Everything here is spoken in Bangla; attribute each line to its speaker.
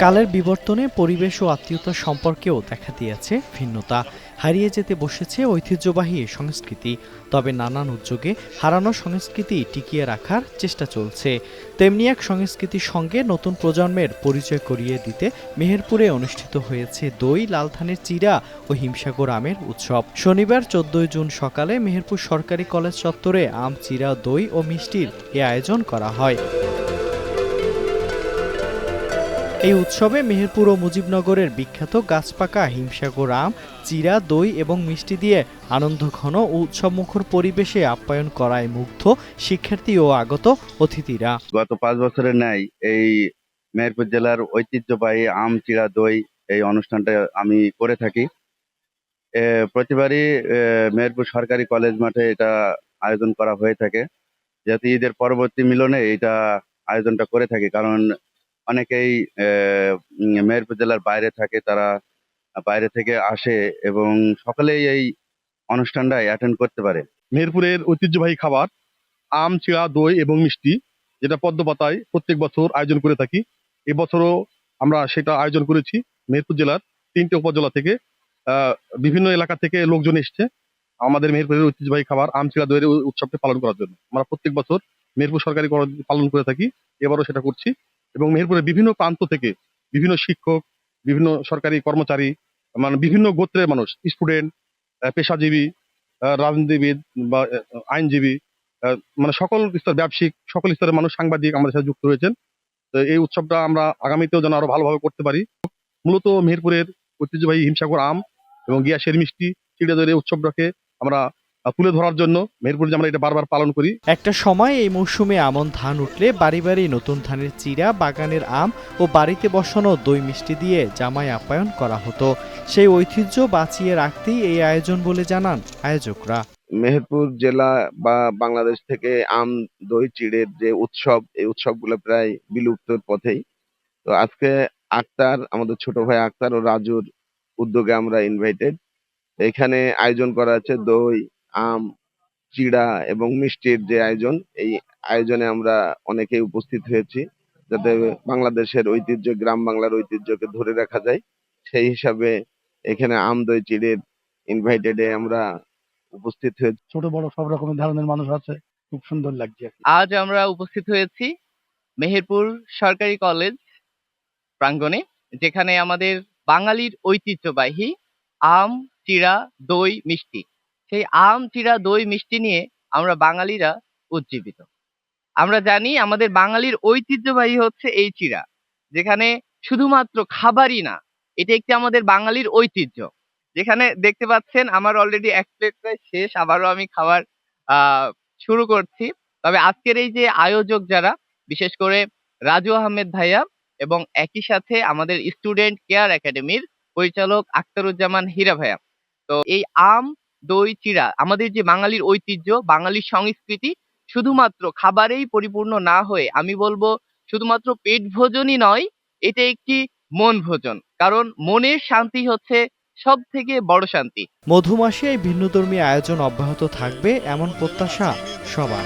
Speaker 1: কালের বিবর্তনে পরিবেশ ও আত্মীয়তার সম্পর্কেও দেখা দিয়েছে ভিন্নতা। হারিয়ে যেতে বসেছে ঐতিহ্যবাহী সংস্কৃতি। তবে নানান উদ্যোগে হারানো সংস্কৃতি টিকিয়ে রাখার চেষ্টা চলছে। তেমনি এক সংস্কৃতির সঙ্গে নতুন প্রজন্মের পরিচয় করিয়ে দিতে মেহেরপুরে অনুষ্ঠিত হয়েছে দই, লাল ধানের চিড়া ও হিমসাগর আমের উৎসব। শনিবার 14 জুন সকালে মেহেরপুর সরকারি কলেজ চত্বরে আম, চিড়া, দই ও মিষ্টির এ আয়োজন করা হয়। এই উৎসবে মেহেরপুর ও মুজিবনগরের বিখ্যাত গাছপাকা হিমসাগর আম, চিড়া, দই এবং মিষ্টি দিয়ে আনন্দঘন ও উৎসবমুখর পরিবেশে আপ্যায়ন করায় মুগ্ধ শিক্ষার্থী ও আগত অতিথিরা।
Speaker 2: গত 5 বছরের ন্যায় এই মেহেরপুর জেলার ঐতিহ্যবাহী আম, চিড়া, দই এই অনুষ্ঠানটা আমি করে থাকি। প্রতিবারই মেহেরপুর সরকারি কলেজ মাঠে এটা আয়োজন করা হয়ে থাকে। যাতে ঈদের পরবর্তী মিলনে এটা আয়োজনটা করে থাকি, কারণ অনেকেই মেহেরপুর জেলার বাইরে থাকে, তারা বাইরে থেকে আসে এবং সকলেই এই অনুষ্ঠানটা অ্যাটেন্ড করতে পারে।
Speaker 3: মেহেরপুরের ঐতিহ্যবাহী খাবার আম, চিড়া, দই এবং মিষ্টি, যেটা পদ্মপাতায় প্রত্যেক বছর আয়োজন করে থাকি। এবছরও আমরা সেটা আয়োজন করেছি। মেহেরপুর জেলার 3টে উপজেলা থেকে বিভিন্ন এলাকা থেকে লোকজন এসছে আমাদের মেহেরপুরের ঐতিহ্যবাহী খাবার আম, চিড়া, দইয়ের উৎসবটি পালন করার জন্য। আমরা প্রত্যেক বছর মেহেরপুর সরকারি কলেজ পালন করে থাকি, এবারও সেটা করছি। এবং মেহেরপুরের বিভিন্ন প্রান্ত থেকে বিভিন্ন শিক্ষক, বিভিন্ন সরকারি কর্মচারী, মানে বিভিন্ন গোত্রের মানুষ, স্টুডেন্ট, পেশাজীবী, রাজনীতিবিদ বা আইনজীবী, মানে সকল স্তর, ব্যবসায়িক সকল স্তরের মানুষ, সাংবাদিক আমাদের সাথে যুক্ত হয়েছেন। তো এই উৎসবটা আমরা আগামীতেও যেন আরো ভালোভাবে করতে পারি। মূলত মেহেরপুরের ঐতিহ্যবাহী হিমসাগর আম এবং গিয়াসের মিষ্টি, চিড়া, দইয়ের উৎসবটাকে আমরা তুলে ধরার জন্য মেহেরপুরে যে আমরা এটা বারবার পালন করি।
Speaker 1: একটা সময় এই মৌসুমে আমন ধান উঠলে বাড়ি বাড়ি নতুন ধানের চিড়া, বাগানের আম ও বাড়িতে বসানো দই মিষ্টি দিয়ে জামাই আপ্যায়ন করা হতো। সেই ঐতিহ্য বাঁচিয়ে রাখতেই এই আয়োজন বলে জানান আয়োজকরা।
Speaker 4: মেহেরপুর জেলা বা বাংলাদেশ থেকে আম, দই, চিড়ের যে উৎসব, এই উৎসবগুলো প্রায় বিলুপ্তর পথেই। তো আজকে আক্তার, আমাদের ছোট ভাই আক্তার ও রাজুর উদ্যোগে আমরা ইনভাইটেড। এখানে আয়োজন করা আছে দই, আম, চিড়া এবং মিষ্টির যে আয়োজন। এই আয়োজনে আমরা অনেকেই উপস্থিত হয়েছি, যাতে বাংলাদেশের ঐতিহ্য, গ্রাম বাংলার ঐতিহ্যকে ধরে রাখা যায়। সেই হিসাবে এখানে আম, দই, চিড়ের ইনভাইটেডে আমরা উপস্থিত হয়েছি।
Speaker 5: ছোট বড় সব রকমের ধরনের মানুষ আছে, খুব সুন্দর লাগছে।
Speaker 6: আজ আমরা উপস্থিত হয়েছি মেহেরপুর সরকারি কলেজ প্রাঙ্গণে, যেখানে আমাদের বাঙালির ঐতিহ্যবাহী আম, চিড়া, দই, মিষ্টি, সেই আম, চিড়া, দই, মিষ্টি নিয়ে আমরা বাঙালিরা উজ্জীবিত। আমরা জানি আমাদের বাঙালির ঐতিহ্যবাহী হচ্ছে এই চিড়া, যেখানে শুধুমাত্র খাবারই না, এটা একটি আমাদের বাঙালির ঐতিহ্য। যেখানে দেখতে পাচ্ছেন আমার অলরেডি 1 প্লেট প্রায় শেষ, আবারও আমি খাবার শুরু করছি। তবে আজকের এই যে আয়োজক যারা, বিশেষ করে রাজু আহমেদ ভাইয়া এবং একই সাথে আমাদের স্টুডেন্ট কেয়ার একাডেমির পরিচালক আখতারুজ্জামান হীরা ভাইয়া, তো এই আম, দই, চিড়া আমাদের যে বাঙালির ঐতিহ্য, বাঙালির সংস্কৃতি, শুধুমাত্র খাবারেই পরিপূর্ণ না হয়ে আমি বলবো শুধুমাত্র পেট ভোজনই নয়, এটা একটি মন ভোজন। কারণ মনের শান্তি হচ্ছে সব থেকে বড় শান্তি।
Speaker 1: মধুমাসে এই ভিন্নধর্মী আয়োজন অব্যাহত থাকবে এমন প্রত্যাশা সবার।